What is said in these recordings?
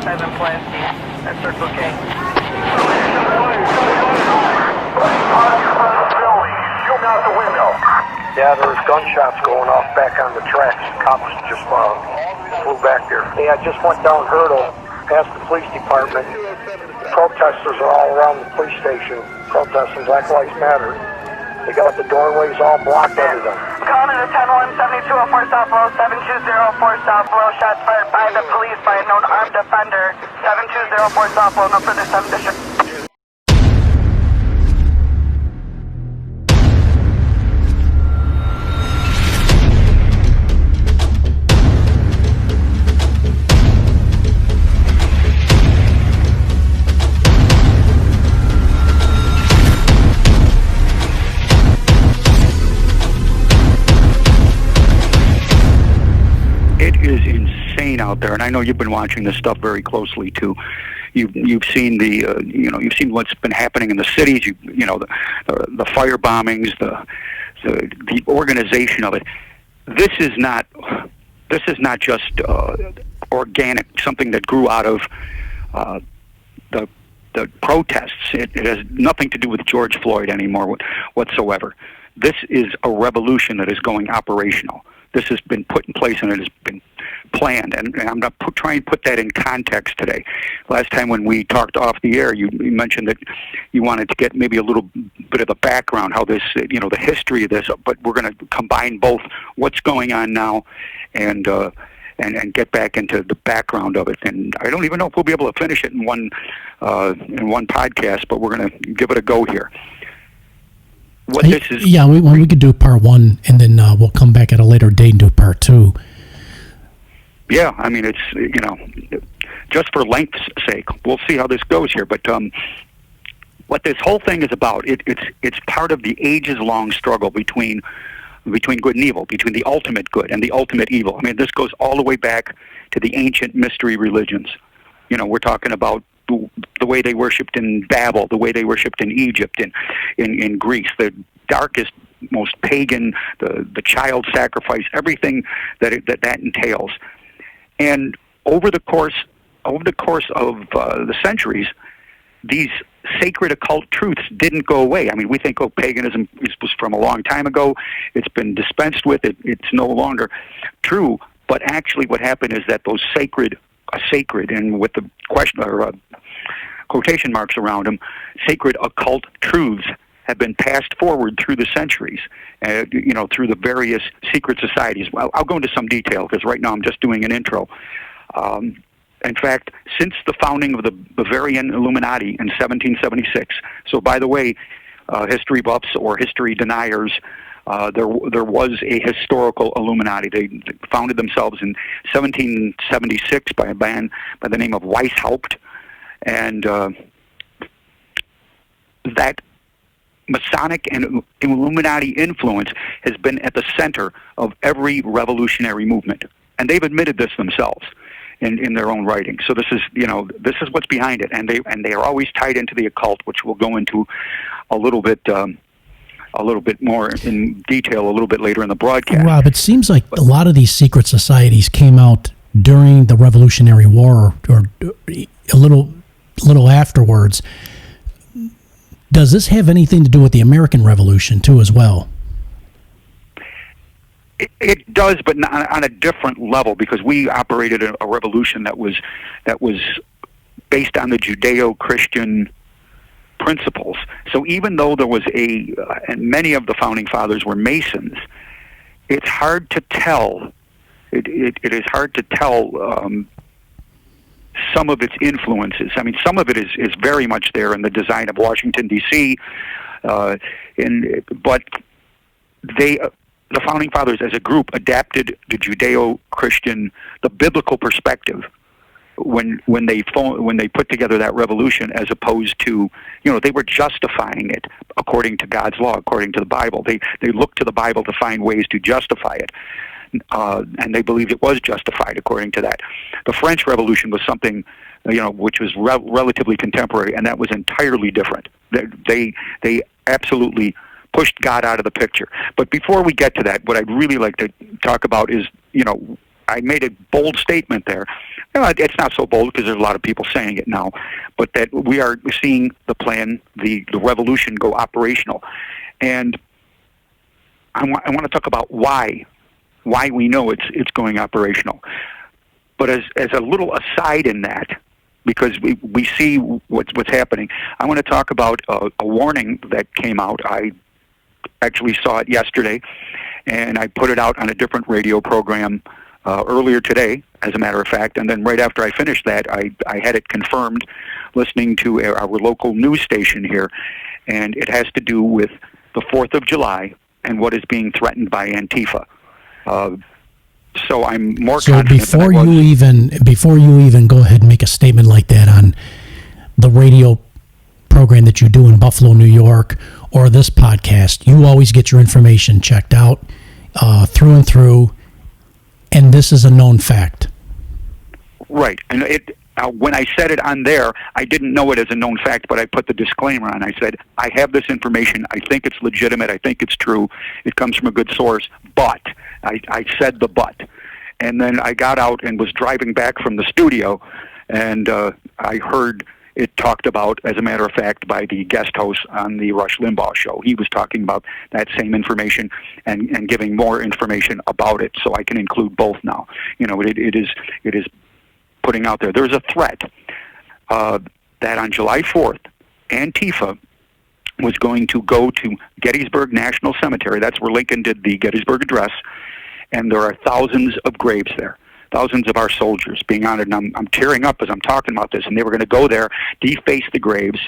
has been placed at Circle K. Shooting out the window. Yeah, there's gunshots going off back on the tracks. Cops just flew back there. Hey, I just went down Hurdle past the police department. Protesters are all around the police station protesting Black Lives Matter. They got the doorways all blocked under them. Calling in a 10-1, 7204 South Row, 7204 South Row. Shots fired by the police by a known armed offender. 7204 South Row, no further 7th District. Out there, and I know you've been watching this stuff very closely too. You've seen the you've seen what's been happening in the cities. The fire bombings, the organization of it. This is not just organic, something that grew out of the protests. It has nothing to do with George Floyd anymore whatsoever. This is a revolution that is going operational. This has been put in place and it has been planned, and I'm going to try and put that in context today. Last time when we talked off the air, you mentioned that you wanted to get maybe a little bit of a background, how this, the history of this, but we're going to combine both what's going on now and get back into the background of it. And I don't even know if we'll be able to finish it in one podcast, but we're going to give it a go here. What this is? Yeah, we could do part one, and then we'll come back at a later date and do part two. Yeah, I mean, it's, just for length's sake, we'll see how this goes here. But what this whole thing is about, it's part of the ages-long struggle between good and evil, between the ultimate good and the ultimate evil. I mean, this goes all the way back to the ancient mystery religions. We're talking about the way they worshipped in Babel, the way they worshipped in Egypt, in Greece, the darkest, most pagan, the child sacrifice, everything that entails. And over the course of the centuries, these sacred occult truths didn't go away. I mean, we think, paganism was from a long time ago. It's been dispensed with. It's no longer true. But actually what happened is that those sacred, and with the question or quotation marks around them, sacred occult truths have been passed forward through the centuries, through the various secret societies. Well, I'll go into some detail because right now I'm just doing an intro. In fact, since the founding of the Bavarian Illuminati in 1776, so by the way, history buffs or history deniers, there was a historical Illuminati. They founded themselves in 1776 by a man by the name of Weishaupt, and that Masonic and Illuminati influence has been at the center of every revolutionary movement, and they've admitted this themselves in their own writing. So this is what's behind it, and they are always tied into the occult, which we'll go into a little bit more in detail a little bit later in the broadcast. Rob, it seems like a lot of these secret societies came out during the Revolutionary War or a little afterwards. Does this have anything to do with the American Revolution too, as well? It does, but on a different level, because we operated a revolution that was based on the Judeo-Christian principles. So even though there was and many of the founding fathers were Masons, it's hard to tell. It is hard to tell some of its influences. I mean, some of it is very much there in the design of Washington, D.C., but the founding fathers as a group adapted the Judeo-Christian, the biblical perspective when they put together that revolution, as opposed to, they were justifying it according to God's law, according to the Bible. They looked to the Bible to find ways to justify it. And they believed it was justified according to that. The French Revolution was something, which was relatively contemporary, and that was entirely different. They absolutely pushed God out of the picture. But before we get to that, what I'd really like to talk about is, I made a bold statement there It's not so bold because there's a lot of people saying it now, but that we are seeing the plan, the revolution go operational. And I want to talk about why we know it's going operational. But as a little aside in that, because we see what's happening, I want to talk about a warning that came out. I actually saw it yesterday, and I put it out on a different radio program earlier today, as a matter of fact. And then right after I finished that, I had it confirmed listening to our local news station here. And it has to do with the 4th of July and what is being threatened by Antifa. So I'm more confident before you even go ahead and make a statement like that on the radio program that you do in Buffalo, New York, or this podcast, you always get your information checked out through and through, and this is a known fact. Right, and when I said it on there, I didn't know it as a known fact, but I put the disclaimer on. I said, I have this information. I think it's legitimate. I think it's true. It comes from a good source, but I said the but. And then I got out and was driving back from the studio, and I heard it talked about, as a matter of fact, by the guest host on the Rush Limbaugh show. He was talking about that same information and giving more information about it, so I can include both now. It is putting out there. There's a threat that on July 4th, Antifa was going to go to Gettysburg National Cemetery. That's where Lincoln did the Gettysburg Address, and there are thousands of graves there, thousands of our soldiers being honored. And I'm tearing up as I'm talking about this, and they were going to go there, deface the graves,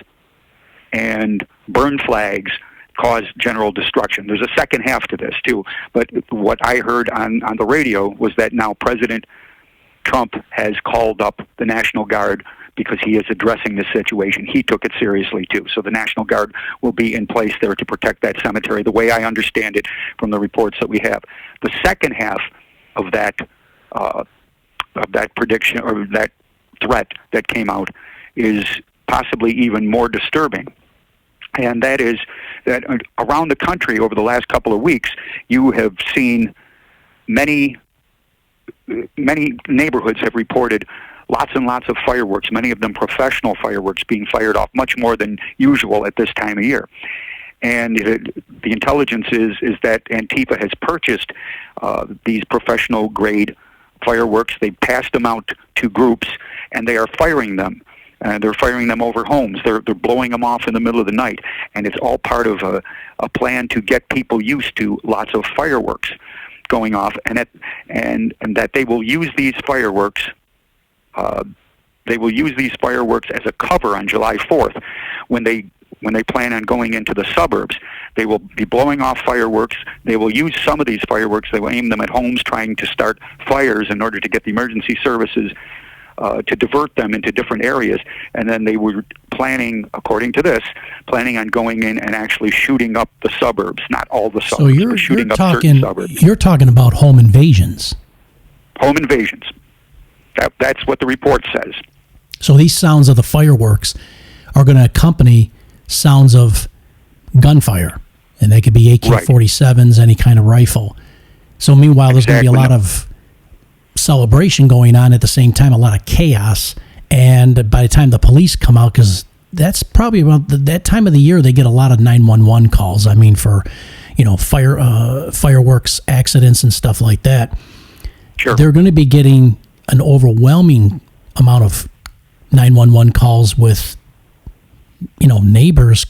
and burn flags, cause general destruction. There's a second half to this, too. But what I heard on the radio was that now President Trump has called up the National Guard because he is addressing this situation. He took it seriously, too. So the National Guard will be in place there to protect that cemetery, the way I understand it from the reports that we have. The second half of that prediction or that threat that came out is possibly even more disturbing. And that is that around the country over the last couple of weeks, you have seen many neighborhoods have reported lots and lots of fireworks, many of them professional fireworks being fired off, much more than usual at this time of year. And the intelligence is that Antifa has purchased these professional-grade fireworks. They passed them out to groups, and they are firing them. They're firing them over homes. They're blowing them off in the middle of the night, and it's all part of a plan to get people used to lots of fireworks going off, and that they will use these fireworks. They will use these fireworks as a cover on July 4th when they plan on going into the suburbs. They will be blowing off fireworks. They will use some of these fireworks. They will aim them at homes trying to start fires in order to get the emergency services to divert them into different areas. And then they were planning, according to this, on going in and actually shooting up the suburbs, not all the suburbs, but shooting up certain suburbs. You're talking about home invasions. Home invasions. That's what the report says. So these sounds of the fireworks are going to accompany sounds of gunfire, and they could be AK-47s, any kind of rifle. So meanwhile, there's going to be a lot of celebration going on at the same time, a lot of chaos, and by the time the police come out, because that's probably around that time of the year they get a lot of 911 calls. I mean, for fireworks accidents and stuff like that. Sure. They're going to be getting an overwhelming amount of 911 calls with neighbors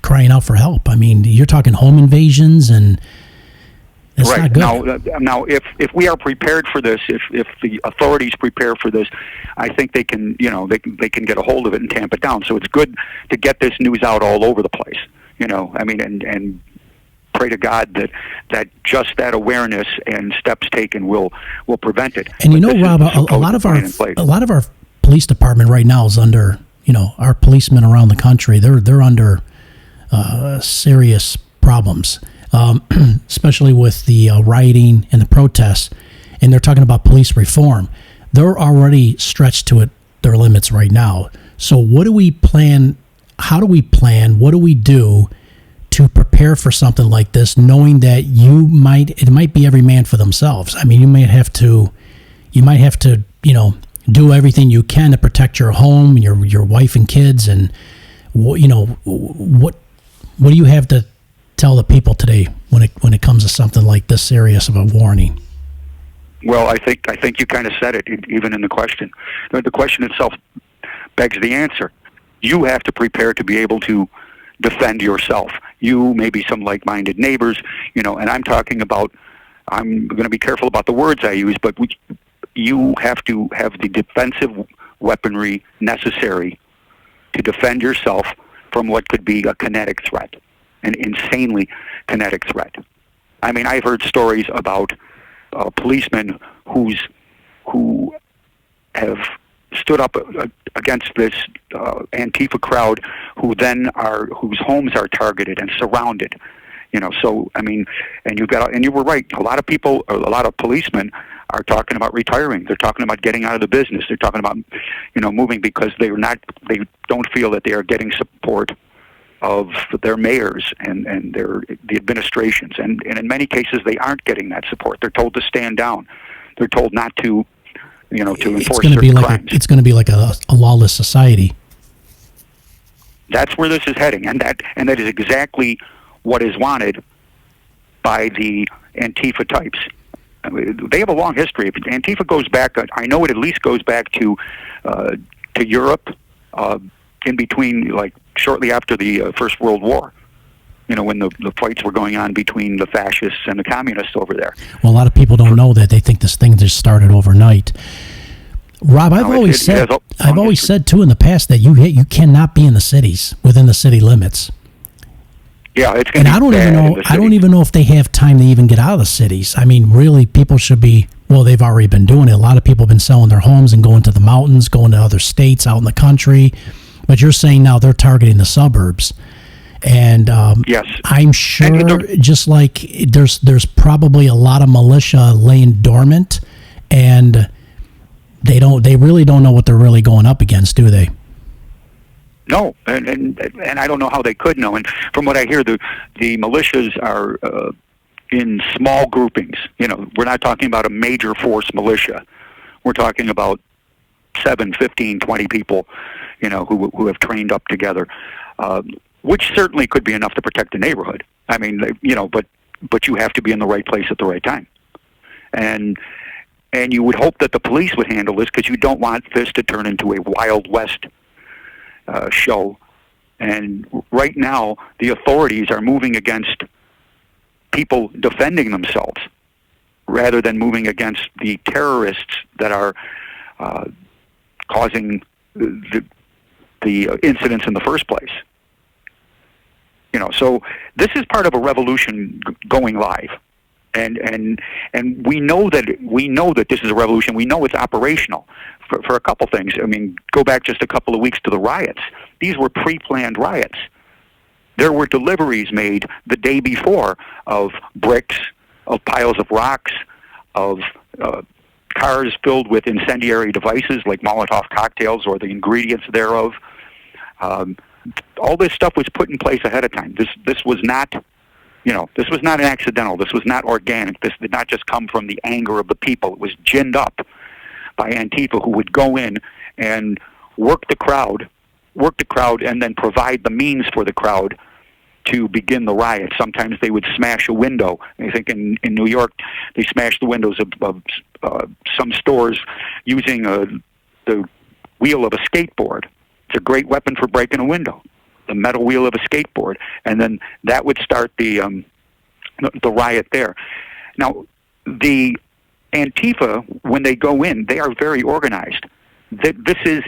crying out for help. I mean, you're talking home invasions, and it's not good. Now, if we are prepared for this, if the authorities prepare for this, I think they can, they can get a hold of it and tamp it down. So it's good to get this news out all over the place. I mean, and pray to God that just that awareness and steps taken will prevent it. And Rob, a lot of our police department right now is under, our policemen around the country, they're under serious problems, especially with the rioting and the protests, and they're talking about police reform. They're already stretched to their limits right now. So what do we plan? How do we plan? What do we do to prepare for something like this, knowing that it might be every man for themselves? I mean, you you might have to, do everything you can to protect your home, your wife and kids, and what do you have to tell the people today when it comes to something like this serious of a warning? Well, I think you kind of said it even in the question. The question itself begs the answer. You have to prepare to be able to defend yourself. You, maybe some like-minded neighbors, and I'm talking about, I'm going to be careful about the words I use, but you have to have the defensive weaponry necessary to defend yourself from what could be a kinetic threat, an insanely kinetic threat. I mean, I've heard stories about policemen who have stood up against this Antifa crowd, whose homes are targeted and surrounded. So I mean, and you were right. A lot of policemen are talking about retiring. They're talking about getting out of the business. They're talking about, moving because they don't feel that they are getting support of their mayors and the administrations. And in many cases, they aren't getting that support. They're told to stand down. They're told not to, to enforce certain crimes. It's going to be like a lawless society. That's where this is heading, and that is exactly what is wanted by the Antifa types. I mean, they have a long history. Antifa goes back. I know it at least goes back to Europe, in between, like shortly after the First World War. When the fights were going on between the fascists and the communists over there. Well, a lot of people don't know that. They think this thing just started overnight. Rob, I've always said too in the past that you cannot be in the cities, within the city limits. Yeah, it's and I don't even know if they have time to even get out of the cities. I mean, really, people should be. Well, they've already been doing it. A lot of people have been selling their homes and going to the mountains, going to other states, out in the country. But you're saying now they're targeting the suburbs, and yes, I'm sure. Just like there's probably a lot of militia laying dormant, and they really don't know what they're really going up against, do they? No, and I don't know how they could know. And from what I hear, the militias are in small groupings. We're not talking about a major force militia. We're talking about 7, 15, 20 people, who have trained up together, which certainly could be enough to protect the neighborhood. I mean, but you have to be in the right place at the right time. And you would hope that the police would handle this, because you don't want this to turn into a Wild West show. And right now, the authorities are moving against people defending themselves rather than moving against the terrorists that are causing the incidents in the first place. So this is part of a revolution going live. And we know that this is a revolution. We know it's operational for a couple things. I mean, go back just a couple of weeks to the riots. These were pre-planned riots. There were deliveries made the day before of bricks, of piles of rocks, of cars filled with incendiary devices like Molotov cocktails or the ingredients thereof. All this stuff was put in place ahead of time. This was not. This was not an accidental. This was not organic. This did not just come from the anger of the people. It was ginned up by Antifa, who would go in and work the crowd, and then provide the means for the crowd to begin the riot. Sometimes they would smash a window. I think in New York, they smashed the windows of some stores using the wheel of a skateboard. It's a great weapon for breaking a window. The metal wheel of a skateboard, and then that would start the riot there. Now, the Antifa, when they go in, they are very organized. This is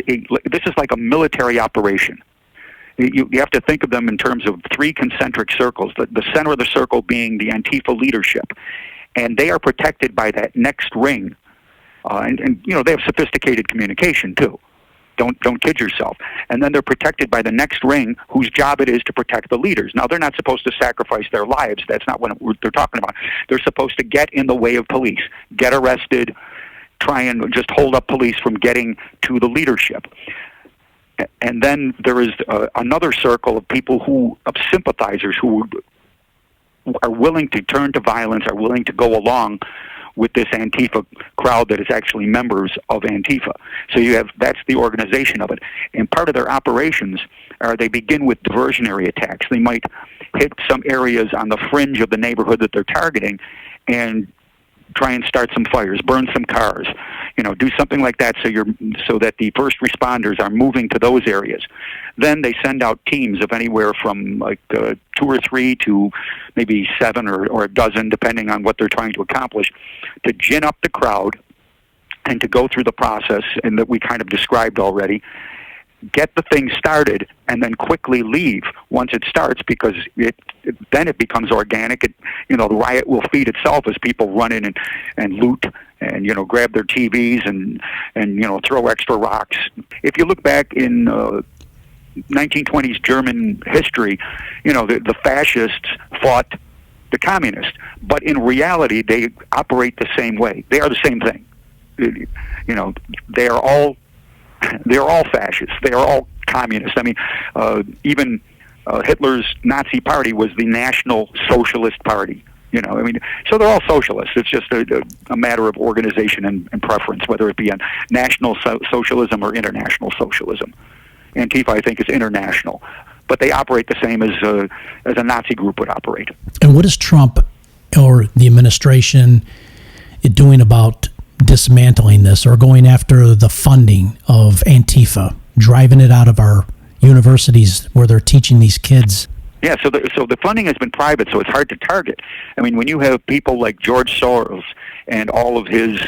like a military operation. You have to think of them in terms of 3 concentric circles. The center of the circle being the Antifa leadership, and they are protected by that next ring. And they have sophisticated communication too. Don't kid yourself. And then they're protected by the next ring, whose job it is to protect the leaders. Now, they're not supposed to sacrifice their lives. That's not what they're talking about. They're supposed to get in the way of police, get arrested, try and just hold up police from getting to the leadership. And then there is another circle of people of sympathizers who are willing to turn to violence, are willing to go along with this Antifa crowd that is actually members of Antifa. So that's the organization of it. And part of their operations are they begin with diversionary attacks. They might hit some areas on the fringe of the neighborhood that they're targeting and try and start some fires, burn some cars, do something like that so that the first responders are moving to those areas. Then they send out teams of anywhere from 2 or 3 to maybe 7 or a dozen, depending on what they're trying to accomplish, to gin up the crowd and to go through the process and that we kind of described already, get the thing started, and then quickly leave once it starts, because then it becomes organic. The riot will feed itself as people run in and loot and grab their TVs and throw extra rocks. If you look back in 1920s German history, the fascists fought the communists, but in reality they operate the same way. They are the same thing. They're all fascists. They are all communists. I mean, even Hitler's Nazi party was the National Socialist Party. So they're all socialists. It's just a matter of organization and preference, whether it be on national socialism or international socialism. Antifa, I think, is international, but they operate the same as a Nazi group would operate. And what is Trump or the administration doing about dismantling this or going after the funding of Antifa, driving it out of our universities where they're teaching these kids? Yeah, so the funding has been private, so it's hard to target. I mean, when you have people like George Soros and all of his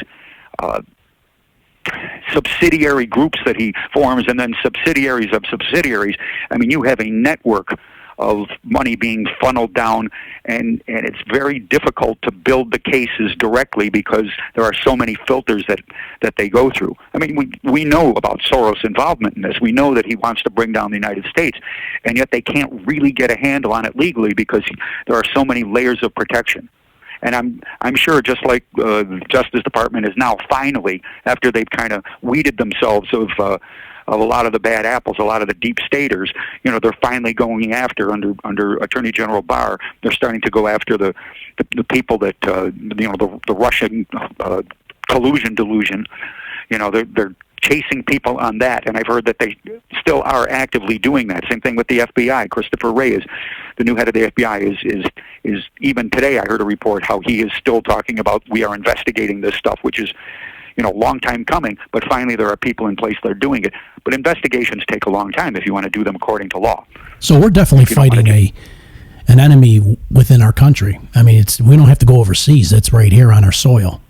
subsidiary groups that he forms, and then subsidiaries of subsidiaries, I mean, you have a network of money being funneled down, and it's very difficult to build the cases directly because there are so many filters that they go through. I mean, we know about Soros' involvement in this. We know that he wants to bring down the United States, and yet they can't really get a handle on it legally because there are so many layers of protection. And I'm sure, just like the Justice Department is now finally, after they've kind of weeded themselves of a lot of the bad apples, a lot of the deep staters, they're finally going after under Attorney General Barr. They're starting to go after the people that the Russian collusion delusion. They're chasing people on that, and I've heard that they still are actively doing that. Same thing with the FBI. Christopher Wray is the new head of the FBI. Is even today I heard a report how he is still talking about we are investigating this stuff, which is long time coming, but finally there are people in place that are doing it. But investigations take a long time if you want to do them according to law. So we're definitely fighting an enemy within our country. I mean, we don't have to go overseas. It's right here on our soil.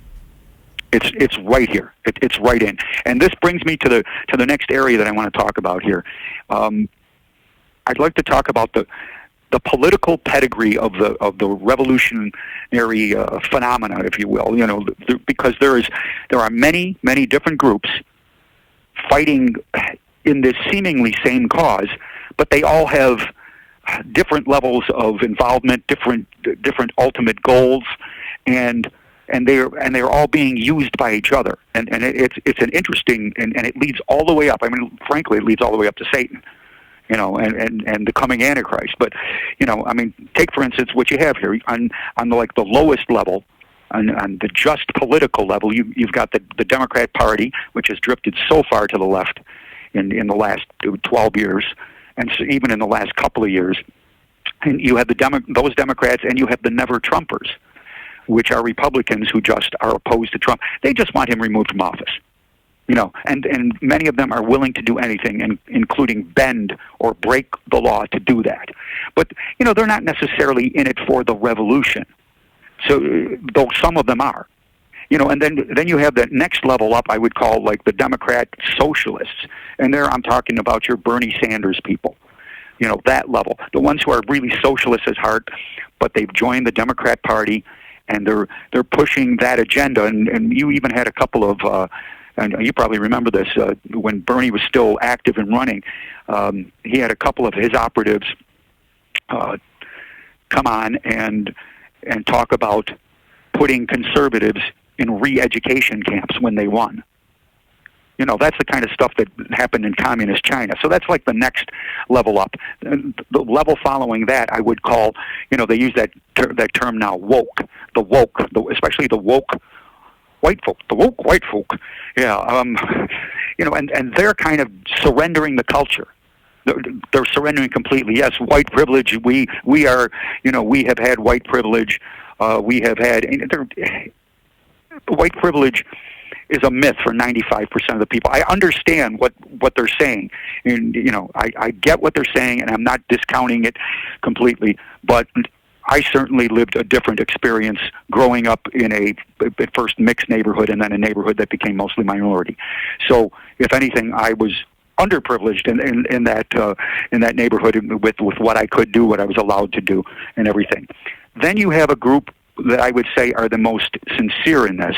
It's right here. It's right in. And this brings me to the next area that I want to talk about here. I'd like to talk about the political pedigree of the revolutionary phenomena, if you will. Because there are many different groups fighting in this seemingly same cause, but they all have different levels of involvement, different ultimate goals, and they're all being used by each other, and it's an interesting and it leads all the way up. I mean, frankly, it leads all the way up to Satan, and the coming Antichrist. But I mean, take for instance what you have here on the lowest level, on the just political level. You've got the Democrat Party, which has drifted so far to the left in the last 12 years, and so even in the last couple of years. And you have those Democrats, and you have the Never Trumpers, which are Republicans who just are opposed to Trump. They just want him removed from office. And many of them are willing to do anything, including bend or break the law to do that. But, they're not necessarily in it for the revolution. So, though some of them are. And then you have the next level up, I would call like the Democrat socialists. And there I'm talking about your Bernie Sanders people. That level. The ones who are really socialist at heart, but they've joined the Democrat Party, and they're pushing that agenda. And you even had a couple of, and you probably remember this, when Bernie was still active and running, he had a couple of his operatives come on and talk about putting conservatives in re-education camps when they won. That's the kind of stuff that happened in communist China. So that's like the next level up. And the level following that, I would call, they use that term now, woke. Especially the woke white folk, the woke white folk. Yeah, and they're kind of surrendering the culture. They're surrendering completely. Yes, white privilege. We are, we have had white privilege. We have had white privilege is a myth for 95% of the people. I understand what they're saying, and I get what they're saying, and I'm not discounting it completely. But I certainly lived a different experience growing up in at first mixed neighborhood, and then a neighborhood that became mostly minority. So, if anything, I was underprivileged in that neighborhood with what I could do, what I was allowed to do, and everything. Then you have a group that I would say are the most sincere in this,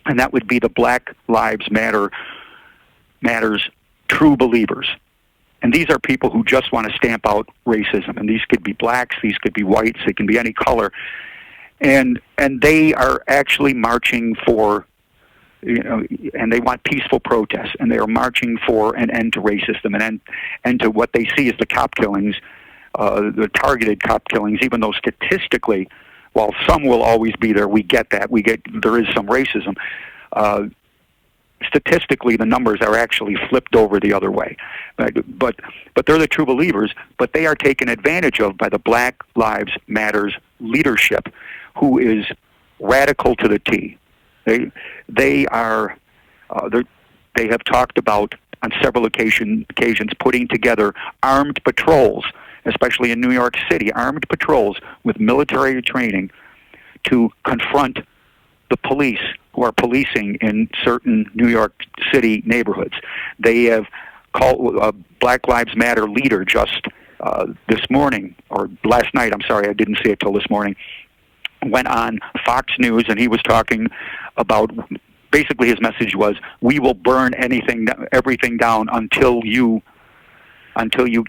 and that would be the Black Lives Matter's true believers. And these are people who just want to stamp out racism. And these could be blacks, these could be whites, they can be any color. And they are actually marching for, and they want peaceful protests, and they are marching for an end to racism, an end to what they see as the cop killings, the targeted cop killings, even though statistically, while some will always be there, we get that. There is some racism. Statistically, the numbers are actually flipped over the other way. But they're the true believers, but they are taken advantage of by the Black Lives Matter's leadership, who is radical to the T. They have talked about on several occasions putting together armed patrols, especially in New York City, armed patrols with military training to confront the police who are policing in certain New York City neighborhoods. They have called a Black Lives Matter leader just this morning, or last night, I'm sorry, I didn't see it till this morning, went on Fox News, and he was talking about, basically his message was, we will burn everything down until you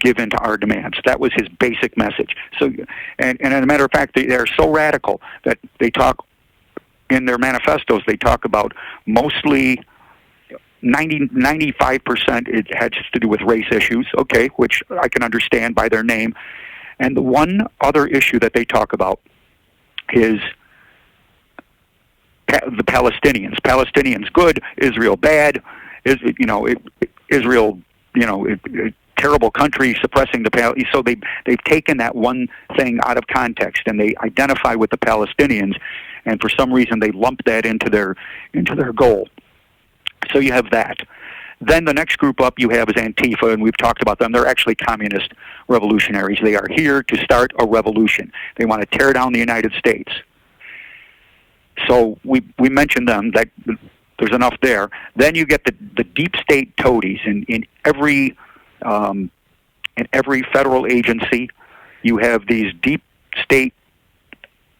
give in to our demands. That was his basic message. So, and as a matter of fact, they're so radical that they talk, in their manifestos, they talk about mostly 95% it has to do with race issues, okay, which I can understand by their name. And the one other issue that they talk about is the Palestinians. Palestinians good, Israel bad. Israel, terrible country suppressing the Palestinians. So they've taken that one thing out of context, and they identify with the Palestinians, and for some reason they lump that into their goal. So you have that. Then the next group up you have is ANTIFA, and we've talked about them. They're actually communist revolutionaries. They are here to start a revolution. They want to tear down the United States. So we mentioned them, that there's enough there. Then you get the deep state toadies in every federal agency. You have these deep state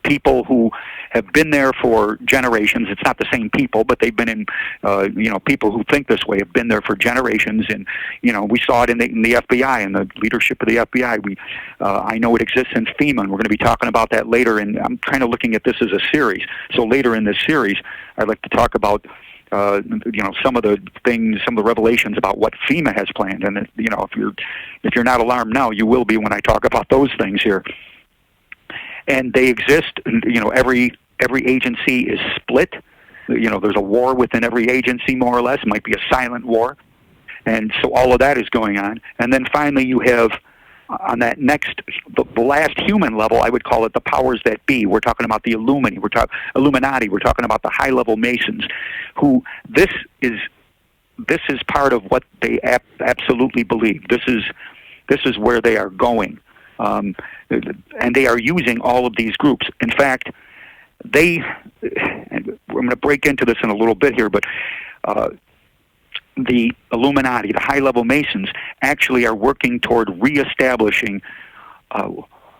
people who have been there for generations. It's not the same people, but they've been in, people who think this way have been there for generations. And, we saw it in the FBI and the leadership of the FBI. I know it exists in FEMA, and we're going to be talking about that later. And I'm kind of looking at this as a series. So later in this series, I'd like to talk about some of the things, some of the revelations about what FEMA has planned. And if you're not alarmed now, you will be when I talk about those things here. And they exist. Every agency is split. There's a war within every agency, more or less. It might be a silent war, and so all of that is going on. And then finally, you have on that next, the last human level, I would call it the powers that be. We're talking about the Illuminati. We're talking about the high-level Masons, who this is part of what they absolutely believe. This is where they are going, and they are using all of these groups. In fact, and we're going to break into this in a little bit here, but the Illuminati, the high-level Masons, actually are working toward reestablishing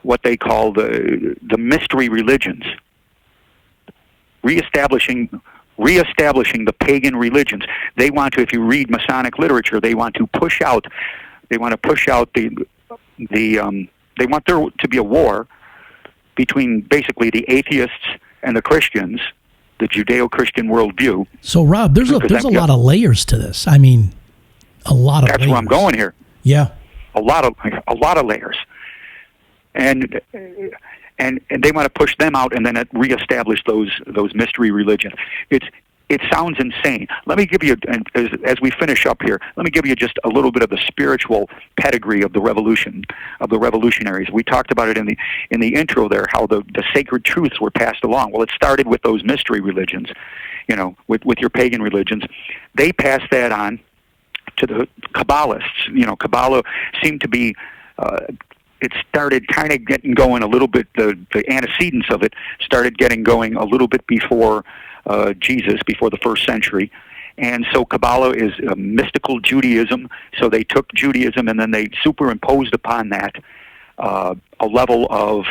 what they call the mystery religions, reestablishing the pagan religions. They want to, if you read Masonic literature, they want to push out they want there to be a war between basically the atheists and the Christians, the Judeo-Christian worldview. So, Rob, there's a lot of layers to this. I mean, a lot of layers. That's where I'm going here. Yeah. A lot of layers. And and they want to push them out and then reestablish those mystery religions. It sounds insane. Let me give you, as we finish up here, let me give you just a little bit of the spiritual pedigree of the revolution, of the revolutionaries. We talked about it in the intro there, how the sacred truths were passed along. Well, it started with those mystery religions, with your pagan religions. They passed that on to the Kabbalists. Kabbalah seemed to be, it started kind of getting going a little bit, the antecedents of it started getting going a little bit before Jesus, before the 1st century. And so Kabbalah is mystical Judaism. So they took Judaism and then they superimposed upon that a level of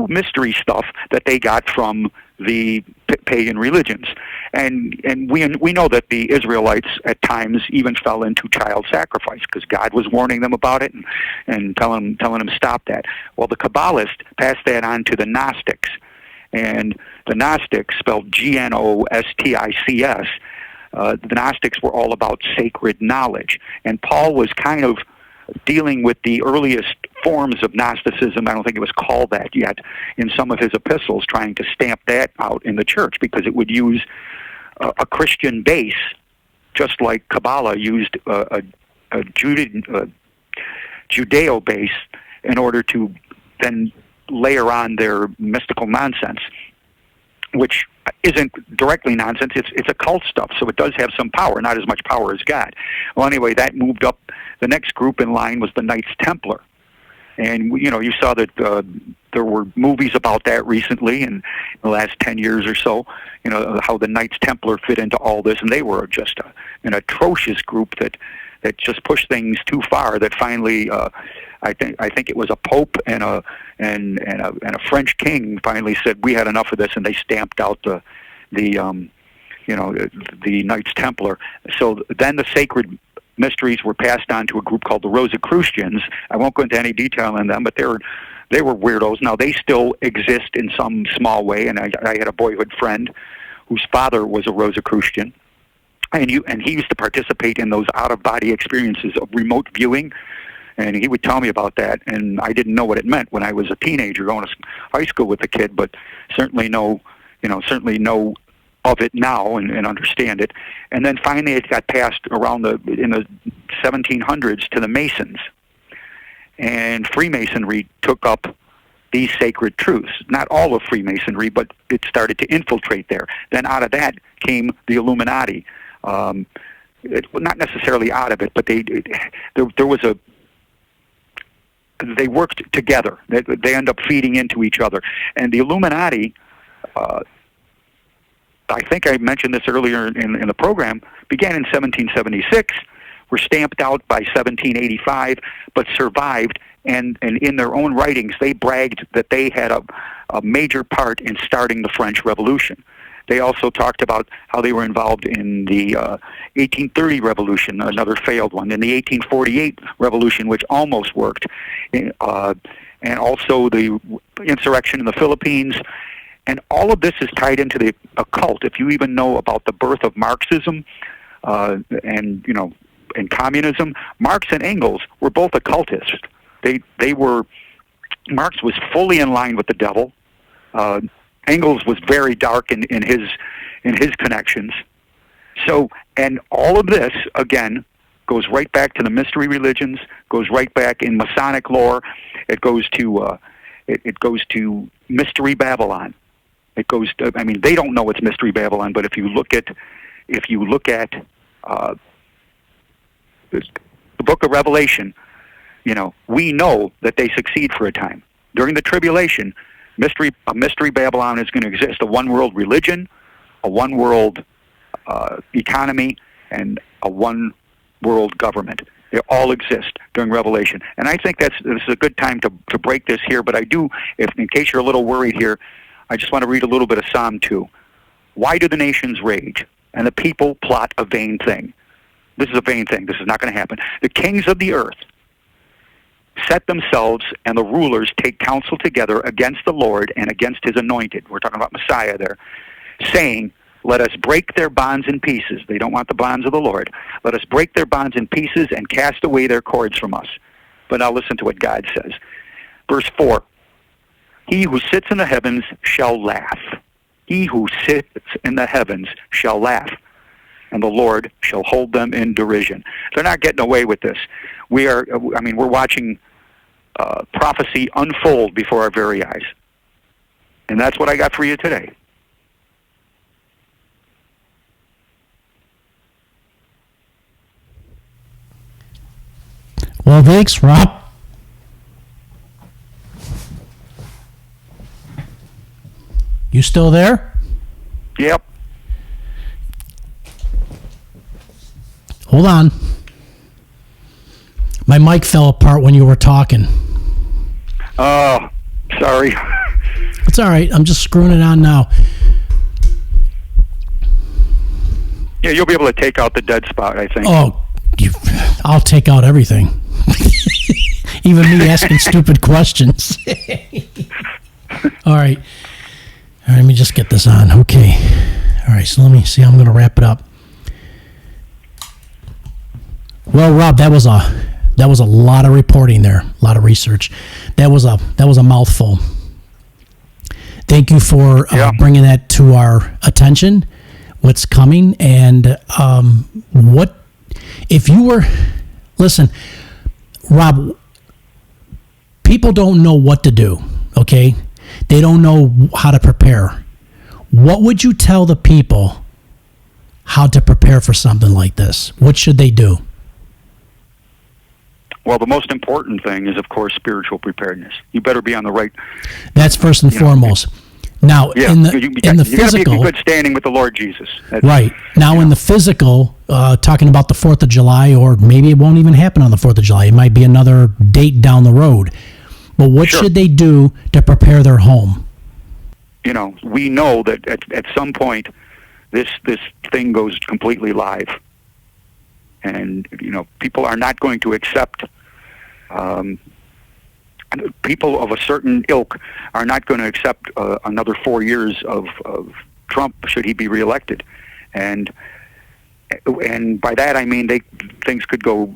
mystery stuff that they got from the pagan religions. And we know that the Israelites at times even fell into child sacrifice because God was warning them about it and telling them stop that. Well, the Kabbalists passed that on to the Gnostics. And the Gnostics, spelled Gnostics, the Gnostics were all about sacred knowledge. And Paul was kind of dealing with the earliest forms of Gnosticism. I don't think it was called that yet in some of his epistles, trying to stamp that out in the church because it would use a Christian base, just like Kabbalah used a Judeo base in order to then layer on their mystical nonsense, which isn't directly nonsense. It's occult stuff, so it does have some power, not as much power as God. Well, anyway, that moved up. The next group in line was the Knights Templar, and you saw that there were movies about that recently in the last 10 years or so. How the Knights Templar fit into all this, and they were just an atrocious group that just pushed things too far. That finally, I think it was a pope and a French king finally said we had enough of this, and they stamped out the Knights Templar. So then the sacred mysteries were passed on to a group called the Rosicrucians. I won't go into any detail on them, but they were weirdos. Now they still exist in some small way, and I had a boyhood friend whose father was a Rosicrucian. And he used to participate in those out-of-body experiences of remote viewing, and he would tell me about that, and I didn't know what it meant when I was a teenager going to high school with the kid, but certainly know of it now and understand it. And then finally it got passed around in the 1700s to the Masons, and Freemasonry took up these sacred truths. Not all of Freemasonry, but it started to infiltrate there. Then out of that came the Illuminati. Not necessarily out of it, but they worked together. They end up feeding into each other. And the Illuminati, I think I mentioned this earlier in the program, began in 1776, were stamped out by 1785, but survived. And in their own writings, they bragged that they had a major part in starting the French Revolution. They also talked about how they were involved in the 1830 revolution, another failed one, in the 1848 revolution, which almost worked, and also the insurrection in the Philippines. And all of this is tied into the occult. If you even know about the birth of Marxism and communism, Marx and Engels were both occultists. Marx was fully in line with the devil. Engels was very dark in his connections. So, and all of this, again, goes right back to the mystery religions, goes right back in Masonic lore. It goes to Mystery Babylon. It goes to, they don't know it's Mystery Babylon, but if you look at the book of Revelation, we know that they succeed for a time. During the tribulation, a mystery Babylon is going to exist, a one-world religion, a one-world economy, and a one-world government. They all exist during Revelation. And I think this is a good time to break this here, but I do, in case you're a little worried here, I just want to read a little bit of Psalm 2. Why do the nations rage, and the people plot a vain thing? This is a vain thing. This is not going to happen. The kings of the earth set themselves, and the rulers take counsel together against the Lord and against his anointed. We're talking about Messiah there, saying, let us break their bonds in pieces. They don't want the bonds of the Lord. Let us break their bonds in pieces and cast away their cords from us. But now listen to what God says. Verse 4, he who sits in the heavens shall laugh. He who sits in the heavens shall laugh, and the Lord shall hold them in derision. They're not getting away with this. We're watching prophecy unfold before our very eyes. And that's what I got for you today. Well, thanks, Rob. You still there? Yep. Hold on. My mic fell apart when you were talking. Oh, sorry. It's all right. I'm just screwing it on now. Yeah, you'll be able to take out the dead spot, I think. Oh, I'll take out everything. Even me asking stupid questions. All right. All right, let me just get this on. Okay. All right, so let me see. I'm going to wrap it up. Well, Rob, that was a lot of reporting there, a lot of research. That was a mouthful. Thank you for bringing that to our attention. What's coming, and what if you were? Listen, Rob. People don't know what to do. Okay, they don't know how to prepare. What would you tell the people how to prepare for something like this? What should they do? Well, the most important thing is, of course, spiritual preparedness. You better be on the right. That's first and foremost. Now, in the physical, you got to be in good standing with the Lord Jesus. Right. Now, in the physical, talking about the 4th of July, or maybe it won't even happen on the 4th of July. It might be another date down the road. But what should they do to prepare their home? We know that at some point, this thing goes completely live. And, people are not going to accept, people of a certain ilk are not going to accept another 4 years of Trump should he be reelected. And by that I mean things could go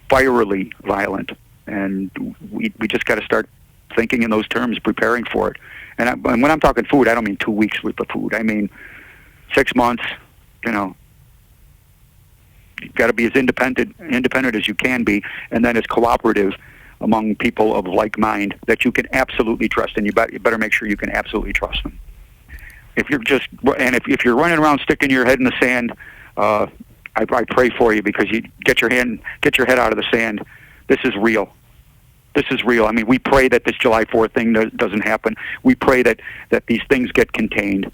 fierily violent. And we just got to start thinking in those terms, preparing for it. And when I'm talking food, I don't mean 2 weeks worth of food. I mean 6 months, You've got to be as independent as you can be, and then as cooperative among people of like mind that you can absolutely trust, and you better make sure you can absolutely trust them. If you're running around sticking your head in the sand, I pray for you, because you get your head out of the sand. This is real. This is real. I mean, we pray that this July 4th thing doesn't happen. We pray that these things get contained.